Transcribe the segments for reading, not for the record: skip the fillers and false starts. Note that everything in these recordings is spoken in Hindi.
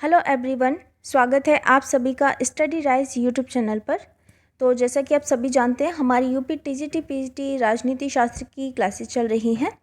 हेलो एवरीवन, स्वागत है आप सभी का स्टडी राइज यूट्यूब चैनल पर। तो जैसा कि आप सभी जानते हैं, हमारी यूपी टीजीटी पीजीटी राजनीति शास्त्र की क्लासेस चल रही हैं।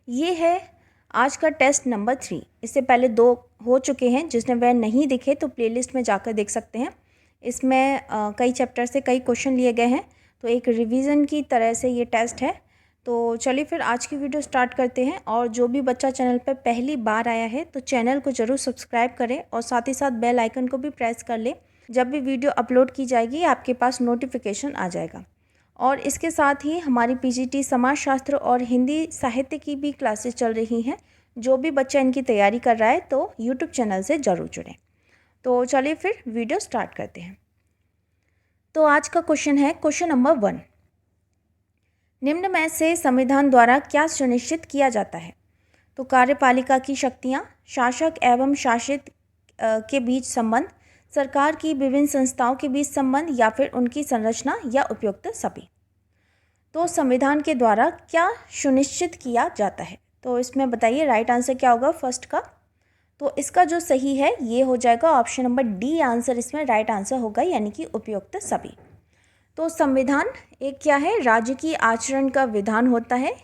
ये है आज का टेस्ट नंबर 3। इससे पहले 2 हो चुके हैं, जिसने वह नहीं दिखे तो प्लेलिस्ट में जाकर देख सकते हैं। इसमें कई चैप्टर से कई क्वेश्चन लिए गए हैं, तो एक रिवीजन की तरह से ये टेस्ट है। तो चलिए फिर आज की वीडियो स्टार्ट करते हैं। और जो भी बच्चा चैनल पर पहली बार आया है तो चैनल को ज़रूर सब्सक्राइब करें और साथ ही साथ बेल आइकन को भी प्रेस कर लें। जब भी वीडियो अपलोड की जाएगी आपके पास नोटिफिकेशन आ जाएगा। और इसके साथ ही हमारी पीजीटी समाजशास्त्र और हिंदी साहित्य की भी क्लासेस चल रही हैं। जो भी बच्चा इनकी तैयारी कर रहा है तो यूट्यूब चैनल से ज़रूर जुड़ें। तो चलिए फिर वीडियो स्टार्ट करते हैं। तो आज का क्वेश्चन है क्वेश्चन नंबर 1। निम्न में से संविधान द्वारा क्या सुनिश्चित किया जाता है? तो कार्यपालिका की शक्तियाँ, शासक एवं शासित के बीच संबंध, सरकार की विभिन्न संस्थाओं के बीच संबंध, या फिर उनकी संरचना या उपयुक्त सभी। तो संविधान के द्वारा क्या सुनिश्चित किया जाता है? तो इसमें बताइए राइट आंसर क्या होगा फर्स्ट का। तो इसका जो सही है ये हो जाएगा ऑप्शन नंबर डी आंसर इसमें राइट आंसर होगा, यानी कि उपयुक्त सभी। तो संविधान एक क्या है? राज्य की आचरण का विधान होता है,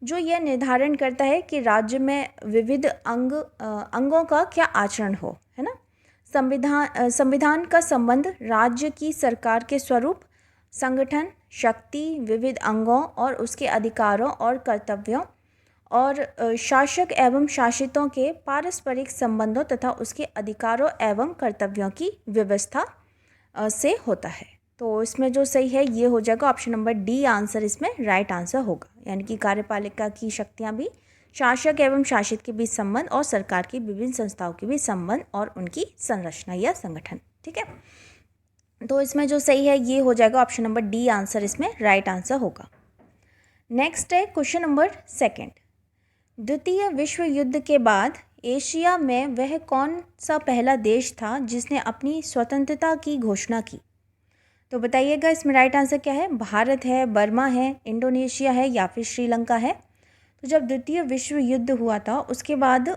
जो यह निर्धारण करता है कि राज्य में विविध अंगों का क्या आचरण हो, है ना। संविधान का संबंध राज्य की सरकार के स्वरूप, संगठन, शक्ति, विविध अंगों और उसके अधिकारों और कर्तव्यों और शासक एवं शासितों के पारस्परिक संबंधों तथा उसके अधिकारों एवं कर्तव्यों की व्यवस्था से होता है। तो इसमें जो सही है ये हो जाएगा ऑप्शन नंबर डी आंसर इसमें राइट आंसर होगा, यानी कि कार्यपालिका की शक्तियाँ भी, शासक एवं शासित के बीच संबंध और सरकार की विभिन्न संस्थाओं के बीच संबंध और उनकी संरचना या संगठन। ठीक है, तो इसमें जो सही है ये हो जाएगा ऑप्शन नंबर डी आंसर इसमें राइट आंसर होगा। नेक्स्ट है क्वेश्चन नंबर 2। द्वितीय विश्व युद्ध के बाद एशिया में वह कौन सा पहला देश था जिसने अपनी स्वतंत्रता की घोषणा की? तो बताइएगा इसमें राइट आंसर क्या है? भारत है, बर्मा है, इंडोनेशिया है, या फिर श्रीलंका है। तो जब द्वितीय विश्व युद्ध हुआ था उसके बाद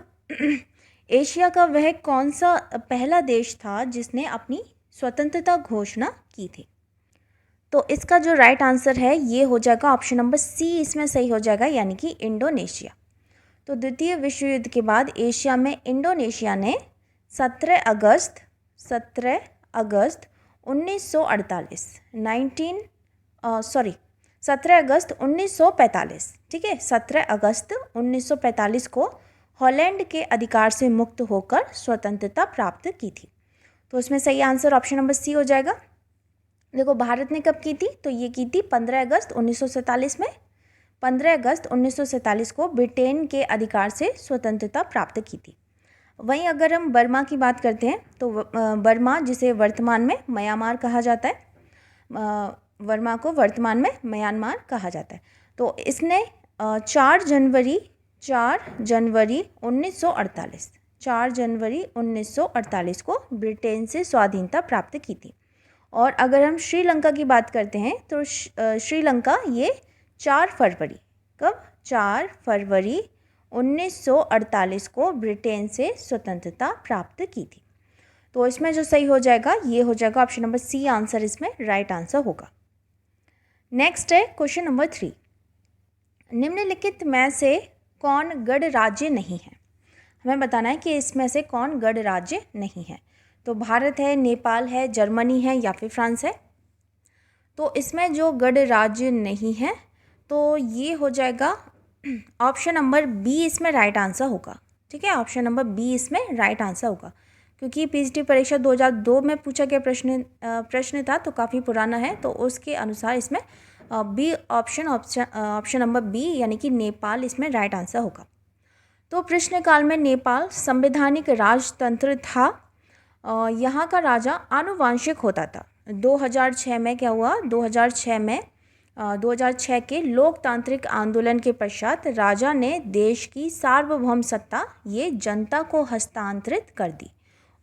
एशिया का वह कौन सा पहला देश था जिसने अपनी स्वतंत्रता घोषणा की थी? तो इसका जो राइट आंसर है ये हो जाएगा ऑप्शन नंबर सी इसमें सही हो जाएगा, यानी कि इंडोनेशिया। तो द्वितीय विश्व युद्ध के बाद एशिया में इंडोनेशिया ने 17 अगस्त 1945, ठीक है, 17 अगस्त 1945 को हॉलैंड के अधिकार से मुक्त होकर स्वतंत्रता प्राप्त की थी। तो उसमें सही आंसर ऑप्शन नंबर सी हो जाएगा। देखो भारत ने कब की थी? तो ये की थी 15 अगस्त 1947 में। 15 अगस्त 1947 को ब्रिटेन के अधिकार से स्वतंत्रता प्राप्त की थी। वहीं अगर हम बर्मा की बात करते हैं तो बर्मा, जिसे वर्तमान में म्यांमार कहा जाता है, बर्मा को वर्तमान में म्यांमार कहा जाता है। तो इसने 4 जनवरी 1948 को ब्रिटेन से स्वाधीनता प्राप्त की थी। और अगर हम श्रीलंका की बात करते हैं तो श्रीलंका ये 4 फरवरी, कब? 4 फरवरी 1948 को ब्रिटेन से स्वतंत्रता प्राप्त की थी। तो इसमें जो सही हो जाएगा ये हो जाएगा ऑप्शन नंबर सी आंसर इसमें राइट आंसर होगा। नेक्स्ट है क्वेश्चन नंबर 3। निम्नलिखित में से कौन गणराज्य नहीं है? हमें बताना है कि इसमें से कौन गणराज्य नहीं है। तो भारत है, नेपाल है, जर्मनी है, या फिर फ्रांस है। तो इसमें जो गणराज्य नहीं है तो ये हो जाएगा ऑप्शन नंबर बी इसमें राइट आंसर होगा। ठीक है, ऑप्शन नंबर बी इसमें राइट आंसर होगा, क्योंकि पीजीटी परीक्षा 2002 में पूछा गया प्रश्न था, तो काफ़ी पुराना है। तो उसके अनुसार इसमें बी ऑप्शन नंबर बी यानी कि नेपाल इसमें राइट आंसर होगा। तो प्रश्नकाल में नेपाल संवैधानिक राजतंत्र था। यहाँ का राजा आनुवंशिक होता था। 2006 में क्या हुआ? 2006 के लोकतांत्रिक आंदोलन के पश्चात राजा ने देश की सार्वभौम सत्ता ये जनता को हस्तांतरित कर दी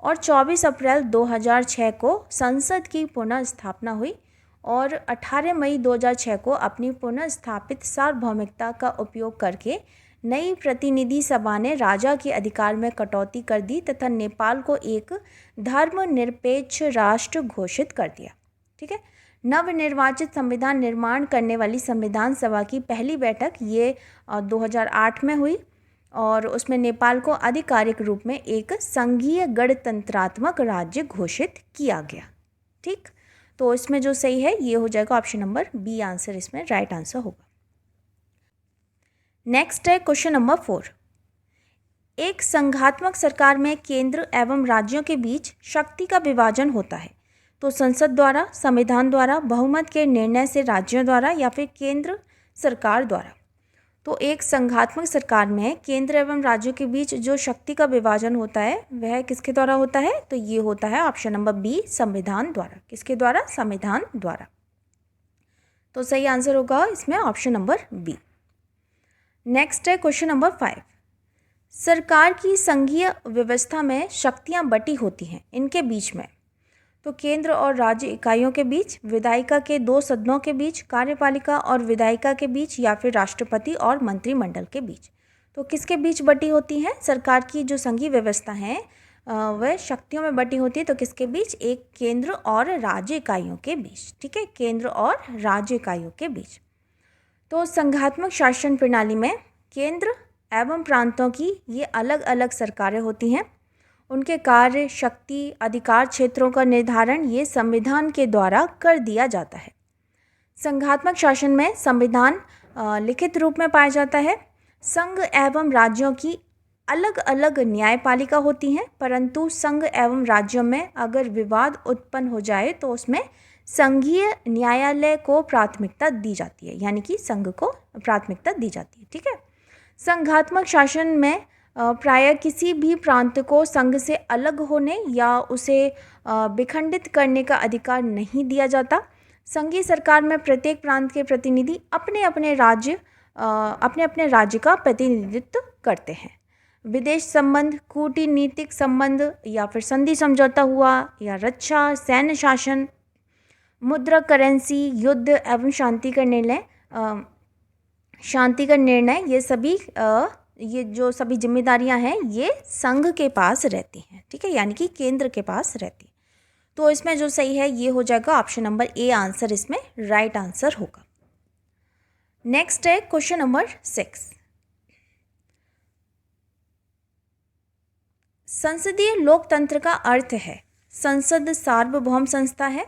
और 24 अप्रैल 2006 को संसद की पुनः स्थापना हुई और 18 मई 2006 को अपनी पुनः स्थापित सार्वभौमिकता का उपयोग करके नई प्रतिनिधि सभा ने राजा के अधिकार में कटौती कर दी तथा नेपाल को एक धर्मनिरपेक्ष राष्ट्र घोषित कर दिया। ठीक है। नवनिर्वाचित संविधान निर्माण करने वाली संविधान सभा की पहली बैठक ये 2008 में हुई और उसमें नेपाल को आधिकारिक रूप में एक संघीय गणतंत्रात्मक राज्य घोषित किया गया। ठीक, तो इसमें जो सही है ये हो जाएगा ऑप्शन नंबर बी आंसर, इसमें राइट आंसर होगा। नेक्स्ट है क्वेश्चन नंबर 4। एक संघात्मक सरकार में केंद्र एवं राज्यों के बीच शक्ति का विभाजन होता है, तो संसद द्वारा, संविधान द्वारा, बहुमत के निर्णय से राज्यों द्वारा या फिर केंद्र सरकार द्वारा। तो एक संघात्मक सरकार में केंद्र एवं राज्यों के बीच जो शक्ति का विभाजन होता है वह किसके द्वारा होता है, तो ये होता है ऑप्शन नंबर बी संविधान द्वारा। किसके द्वारा? संविधान द्वारा। तो सही आंसर होगा इसमें ऑप्शन नंबर बी। नेक्स्ट है क्वेश्चन नंबर 5। सरकार की संघीय व्यवस्था में शक्तियां बटी होती हैं इनके बीच में, तो केंद्र और राज्य इकाइयों के बीच, विधायिका के 2 सदनों के बीच, कार्यपालिका और विधायिका के बीच या फिर राष्ट्रपति और मंत्रिमंडल के बीच। तो किसके बीच बटी होती हैं? सरकार की जो संघीय व्यवस्था है वह शक्तियों में बटी होती है, तो किसके बीच? एक केंद्र और राज्य इकाइयों के बीच। ठीक है, केंद्र और राज्य इकाइयों के बीच। तो संघात्मक शासन प्रणाली में केंद्र एवं प्रांतों की ये अलग अलग सरकारें होती हैं। उनके कार्य, शक्ति, अधिकार क्षेत्रों का निर्धारण ये संविधान के द्वारा कर दिया जाता है। संघात्मक शासन में संविधान लिखित रूप में पाया जाता है। संघ एवं राज्यों की अलग अलग न्यायपालिका होती हैं, परंतु संघ एवं राज्यों में अगर विवाद उत्पन्न हो जाए तो उसमें संघीय न्यायालय को प्राथमिकता दी जाती है, यानी कि संघ को प्राथमिकता दी जाती है। ठीक है। संघात्मक शासन में प्रायः किसी भी प्रांत को संघ से अलग होने या उसे विखंडित करने का अधिकार नहीं दिया जाता। संघीय सरकार में प्रत्येक प्रांत के प्रतिनिधि अपने अपने राज्य का प्रतिनिधित्व करते हैं। विदेश संबंध, कूटनीतिक संबंध या फिर संधि समझौता हुआ या रक्षा, सैन्य शासन, मुद्रा करेंसी, युद्ध एवं शांति का निर्णय ये जो सभी जिम्मेदारियां हैं ये संघ के पास रहती हैं। ठीक है, यानी कि केंद्र के पास रहती है। तो इसमें जो सही है ये हो जाएगा ऑप्शन नंबर ए आंसर, इसमें राइट आंसर होगा। नेक्स्ट है क्वेश्चन नंबर 6। संसदीय लोकतंत्र का अर्थ है संसद सार्वभौम संस्था है,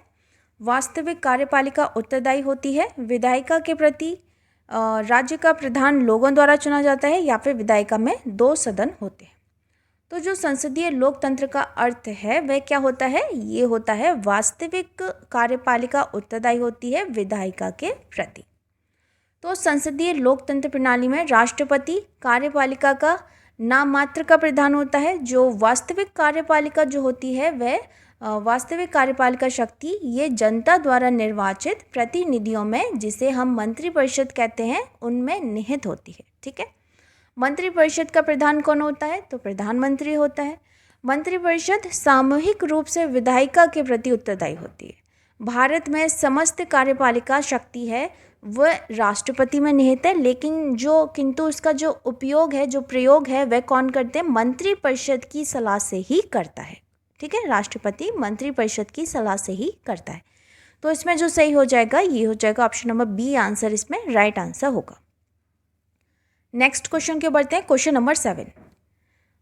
वास्तविक कार्यपालिका उत्तरदायी होती है, विधायिका के प्रति राज्य का प्रधान लोगों द्वारा चुना जाता है या फिर विधायिका में 2 सदन होते हैं। तो जो संसदीय लोकतंत्र का अर्थ है वह क्या होता है? ये होता है वास्तविक कार्यपालिका उत्तरदायी होती है विधायिका के प्रति। तो संसदीय लोकतंत्र प्रणाली में राष्ट्रपति कार्यपालिका का नाम मात्र का प्रधान होता है। जो वास्तविक कार्यपालिका जो होती है वह वास्तविक कार्यपालिका शक्ति ये जनता द्वारा निर्वाचित प्रतिनिधियों में, जिसे हम मंत्रिपरिषद कहते हैं, उनमें निहित होती है। ठीक है। मंत्रिपरिषद का प्रधान कौन होता है? तो प्रधानमंत्री होता है। मंत्रिपरिषद सामूहिक रूप से विधायिका के प्रति उत्तरदायी होती है। भारत में समस्त कार्यपालिका शक्ति है वह राष्ट्रपति में निहित है, लेकिन किंतु इसका जो उपयोग है, जो प्रयोग है, वह कौन करते हैं? मंत्रिपरिषद की सलाह से ही करता है। ठीक है, राष्ट्रपति मंत्रिपरिषद की सलाह से ही करता है। तो इसमें जो सही हो जाएगा ये हो जाएगा ऑप्शन नंबर बी आंसर, इसमें राइट आंसर होगा। नेक्स्ट क्वेश्चन के बढ़ते हैं। Question number 7।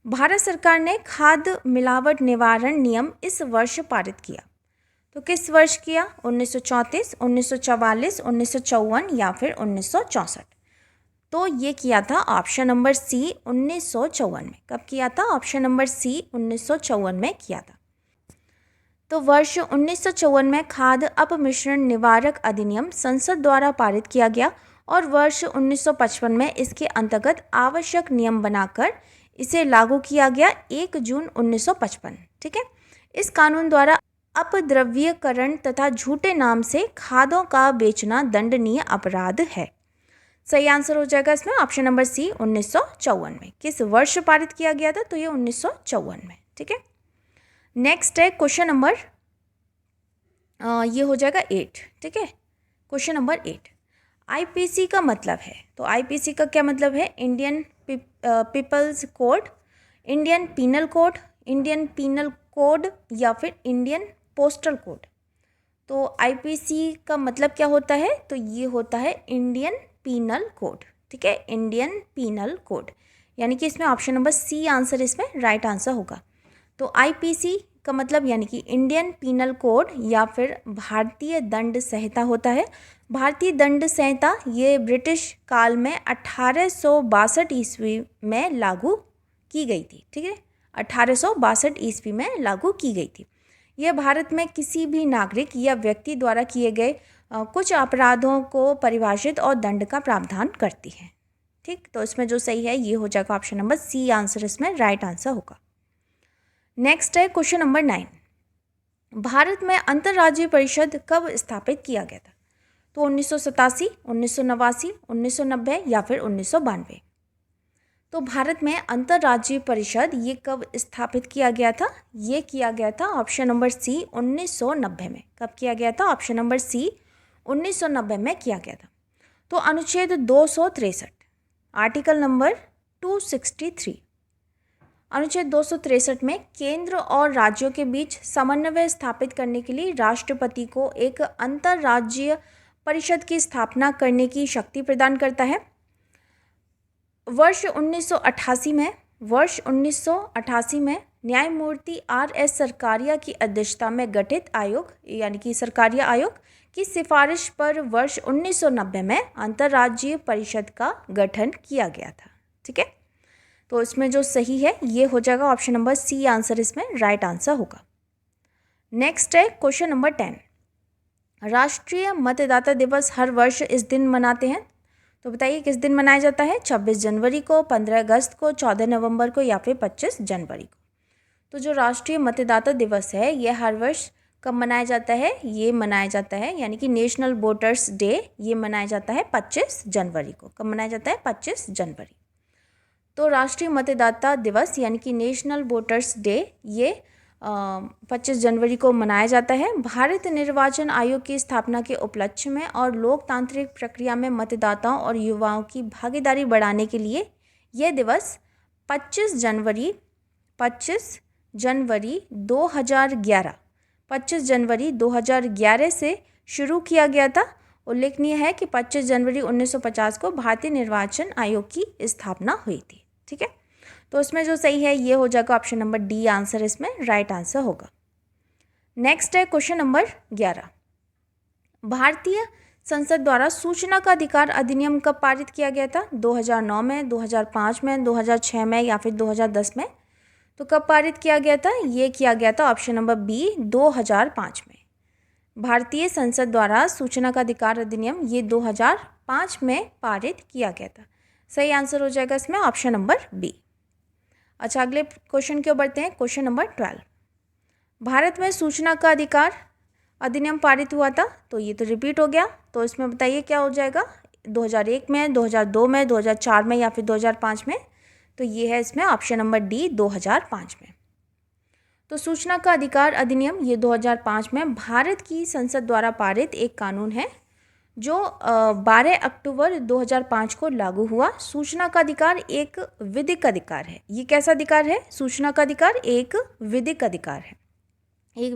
भारत सरकार ने खाद्य मिलावट निवारण नियम इस वर्ष पारित किया, तो किस वर्ष किया? 1934, 1944, 1954 या फिर 1964। तो ये किया था ऑप्शन नंबर सी 1954 में। कब किया था? ऑप्शन नंबर सी 1954 में किया था। तो वर्ष 1954 में खाद्य अपमिश्रण निवारक अधिनियम संसद द्वारा पारित किया गया और वर्ष 1955 में इसके अंतर्गत आवश्यक नियम बनाकर इसे लागू किया गया 1 जून 1955। ठीक है। इस कानून द्वारा अपद्रव्यीकरण तथा झूठे नाम से खादों का बेचना दंडनीय अपराध है। सही आंसर हो जाएगा इसमें ऑप्शन नंबर सी 1954 में। किस वर्ष पारित किया गया था? तो ये 1954 में। ठीक है। नेक्स्ट है क्वेश्चन नंबर ये हो जाएगा 8। ठीक है, क्वेश्चन नंबर 8। आईपीसी का मतलब है, तो आईपीसी का क्या मतलब है? Indian people's code, Indian penal code, Indian penal code या फिर इंडियन पोस्टल कोड। तो आईपीसी का मतलब क्या होता है? तो ये होता है इंडियन पीनल कोड। ठीक है, इंडियन पीनल कोड, यानी कि इसमें ऑप्शन नंबर सी आंसर इसमें राइट आंसर होगा। तो आईपीसी का मतलब यानी कि इंडियन पीनल कोड या फिर भारतीय दंड संहिता होता है। भारतीय दंड संहिता ये ब्रिटिश काल में 1862 ईस्वी में लागू की गई थी। ठीक है, 1862 ईस्वी में लागू की गई थी। यह भारत में किसी भी नागरिक या व्यक्ति द्वारा किए गए कुछ अपराधों को परिभाषित और दंड का प्रावधान करती है। ठीक, तो इसमें जो सही है ये हो जाएगा ऑप्शन नंबर सी आंसर इसमें राइट आंसर होगा। नेक्स्ट है क्वेश्चन नंबर 9। भारत में अंतर्राज्यीय परिषद कब स्थापित किया गया था? तो 1987, 1989, 1990 या फिर 1992। तो भारत में अंतर्राज्यीय परिषद ये कब स्थापित किया गया था? ये किया गया था ऑप्शन नंबर सी 1990 में। कब किया गया था? ऑप्शन नंबर सी 1990 में किया गया था। तो अनुच्छेद 263, आर्टिकल नंबर 263, अनुच्छेद 263 में केंद्र और राज्यों के बीच समन्वय स्थापित करने के लिए राष्ट्रपति को एक अंतर्राज्यीय परिषद की स्थापना करने की शक्ति प्रदान करता है। वर्ष 1988 में न्यायमूर्ति RS सरकारिया की अध्यक्षता में गठित आयोग यानी कि सरकारिया आयोग की सिफारिश पर वर्ष 1990 में अंतर्राज्यीय परिषद का गठन किया गया था। ठीक है, तो इसमें जो सही है ये हो जाएगा ऑप्शन नंबर सी आंसर इसमें राइट आंसर होगा। नेक्स्ट है क्वेश्चन नंबर 10। राष्ट्रीय मतदाता दिवस हर वर्ष इस दिन मनाते हैं, तो बताइए किस दिन मनाया जाता है? 26 जनवरी को, 15 अगस्त को, 14 नवंबर को या फिर 25 जनवरी को। तो जो राष्ट्रीय मतदाता दिवस है ये हर वर्ष कब मनाया जाता है? ये मनाया जाता है यानी कि नेशनल वोटर्स डे ये मनाया जाता है 25 जनवरी को। कब मनाया जाता है? 25 जनवरी। तो राष्ट्रीय मतदाता दिवस यानी कि नेशनल वोटर्स डे ये 25 जनवरी को मनाया जाता है। भारत निर्वाचन आयोग की स्थापना के उपलक्ष्य में और लोकतांत्रिक प्रक्रिया में मतदाताओं और युवाओं की भागीदारी बढ़ाने के लिए यह दिवस 25 जनवरी 2011 से शुरू किया गया था। उल्लेखनीय है कि 25 जनवरी 1950 को भारतीय निर्वाचन आयोग की स्थापना हुई थी। ठीक है, तो इसमें जो सही है ये हो जाएगा ऑप्शन नंबर डी आंसर इसमें राइट आंसर होगा। नेक्स्ट है क्वेश्चन नंबर 11। भारतीय संसद द्वारा सूचना का अधिकार अधिनियम कब पारित किया गया था? 2009 में, 2005 में, 2006 में या फिर 2010 में। तो कब पारित किया गया था? ये किया गया था ऑप्शन नंबर बी 2005 में। भारतीय संसद द्वारा सूचना का अधिकार अधिनियम ये 2005 में पारित किया गया था। सही आंसर हो जाएगा इसमें ऑप्शन नंबर बी। अच्छा, अगले क्वेश्चन की ओर बढ़ते हैं। Question number 12। भारत में सूचना का अधिकार अधिनियम पारित हुआ था, तो ये तो रिपीट हो गया। तो इसमें बताइए क्या हो जाएगा? 2001 में, 2002 में, 2004 में या फिर 2005 में। तो ये है इसमें ऑप्शन नंबर डी 2005 में। तो सूचना का अधिकार अधिनियम ये 2005 में भारत की संसद द्वारा पारित एक कानून है जो 12 अक्टूबर 2005 को लागू हुआ। सूचना का अधिकार एक विधिक अधिकार है। ये कैसा अधिकार है? सूचना का अधिकार एक विधिक अधिकार है, एक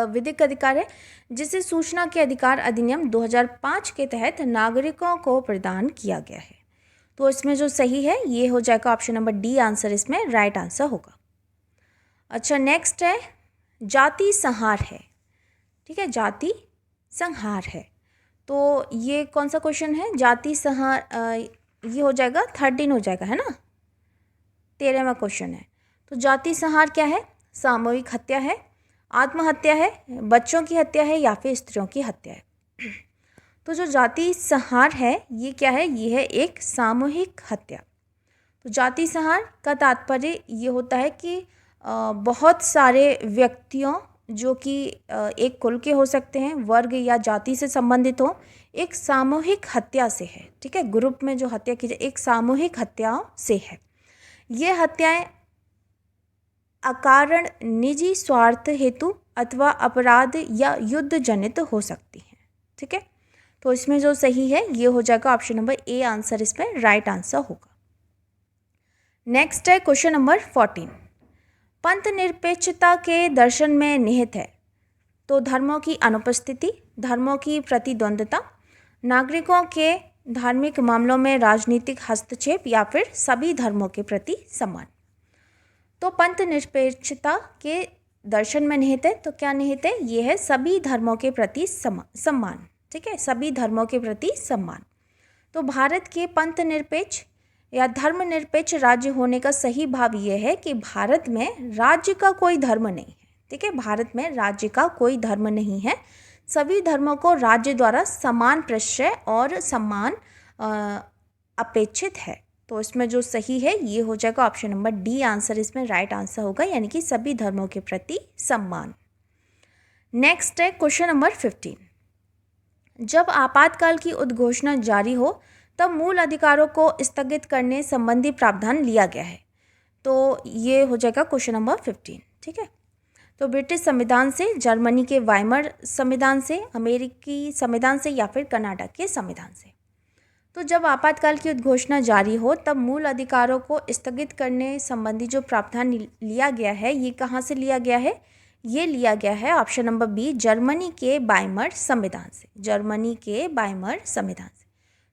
विधिक अधिकार है जिसे सूचना के अधिकार अधिनियम 2005 के तहत नागरिकों को प्रदान किया गया है। तो इसमें जो सही है ये हो जाएगा ऑप्शन नंबर डी आंसर इसमें राइट आंसर होगा। अच्छा, नेक्स्ट है जाति संहार है। ठीक है, जाति संहार है। तो ये कौन सा क्वेश्चन है? जाति संहार ये हो जाएगा 13 हो जाएगा, है ना? 13वां क्वेश्चन है। तो जाति संहार क्या है? सामूहिक हत्या है, आत्महत्या है, बच्चों की हत्या है या फिर स्त्रियों की हत्या है। तो जो जाति संहार है ये क्या है? ये है एक सामूहिक हत्या। तो जाति संहार का तात्पर्य ये होता है कि बहुत सारे व्यक्तियों जो कि एक कुल के हो सकते हैं, वर्ग या जाति से संबंधित हो, एक सामूहिक हत्या से है। ठीक है, ग्रुप में जो हत्या की जाए एक सामूहिक हत्याओं से है। ये हत्याएं अकारण निजी स्वार्थ हेतु अथवा अपराध या युद्ध जनित हो सकती हैं। ठीक है, तो इसमें जो सही है ये हो जाएगा ऑप्शन नंबर ए आंसर इसमें राइट आंसर होगा। नेक्स्ट है क्वेश्चन नंबर 14। पंथ निरपेक्षता के दर्शन में निहित है तो धर्मों की अनुपस्थिति, धर्मों की प्रतिद्वंद्विता, नागरिकों के धार्मिक मामलों में राजनीतिक हस्तक्षेप या फिर सभी धर्मों के प्रति सम्मान। तो पंथ निरपेक्षता के दर्शन में निहित है तो क्या निहित है, ये है सभी धर्मों के प्रति सम्मान। ठीक है, सभी धर्मों के प्रति सम्मान। तो भारत के पंथ निरपेक्ष या धर्मनिरपेक्ष राज्य होने का सही भाव ये है कि भारत में राज्य का कोई धर्म नहीं है। ठीक है, भारत में राज्य का कोई धर्म नहीं है, सभी धर्मों को राज्य द्वारा समान प्रश्रय और सम्मान अपेक्षित है। तो इसमें जो सही है ये हो जाएगा ऑप्शन नंबर डी आंसर इसमें राइट आंसर होगा, यानी कि सभी धर्मों के प्रति सम्मान। नेक्स्ट है क्वेश्चन नंबर 15। जब आपातकाल की उद्घोषणा जारी हो तब मूल अधिकारों को स्थगित करने संबंधी प्रावधान लिया गया है। तो ये हो जाएगा क्वेश्चन नंबर 15। ठीक है, तो ब्रिटिश संविधान से, जर्मनी के वाइमर संविधान से, अमेरिकी संविधान से या फिर कनाडा के संविधान से। तो जब आपातकाल की उद्घोषणा जारी हो तब मूल अधिकारों को स्थगित करने संबंधी जो प्रावधान लिया गया है ये कहाँ से लिया गया है, ये लिया गया है ऑप्शन नंबर बी जर्मनी के वाइमर संविधान से, जर्मनी के वाइमर संविधान से।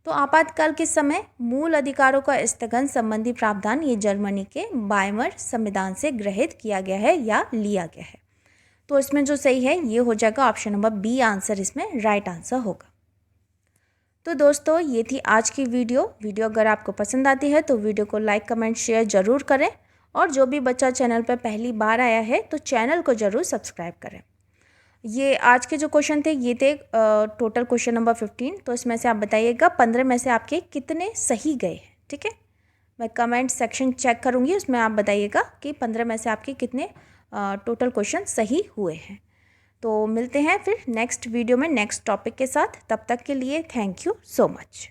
तो आपातकाल के समय मूल अधिकारों का स्थगन संबंधी प्रावधान ये जर्मनी के वाइमर संविधान से गृहीत किया गया है या लिया गया है। तो इसमें जो सही है ये हो जाएगा ऑप्शन नंबर बी आंसर इसमें राइट आंसर होगा। तो दोस्तों ये थी आज की वीडियो अगर आपको पसंद आती है तो वीडियो को लाइक कमेंट शेयर ज़रूर करें, और जो भी बच्चा चैनल पर पहली बार आया है तो चैनल को ज़रूर सब्सक्राइब करें। ये आज के जो क्वेश्चन थे ये थे टोटल क्वेश्चन नंबर 15। तो इसमें से आप बताइएगा 15 में से आपके कितने सही गए हैं। ठीक है, मैं कमेंट सेक्शन चेक करूँगी, उसमें आप बताइएगा कि 15 में से आपके कितने टोटल क्वेश्चन सही हुए हैं। तो मिलते हैं फिर नेक्स्ट वीडियो में नेक्स्ट टॉपिक के साथ, तब तक के लिए थैंक यू सो मच।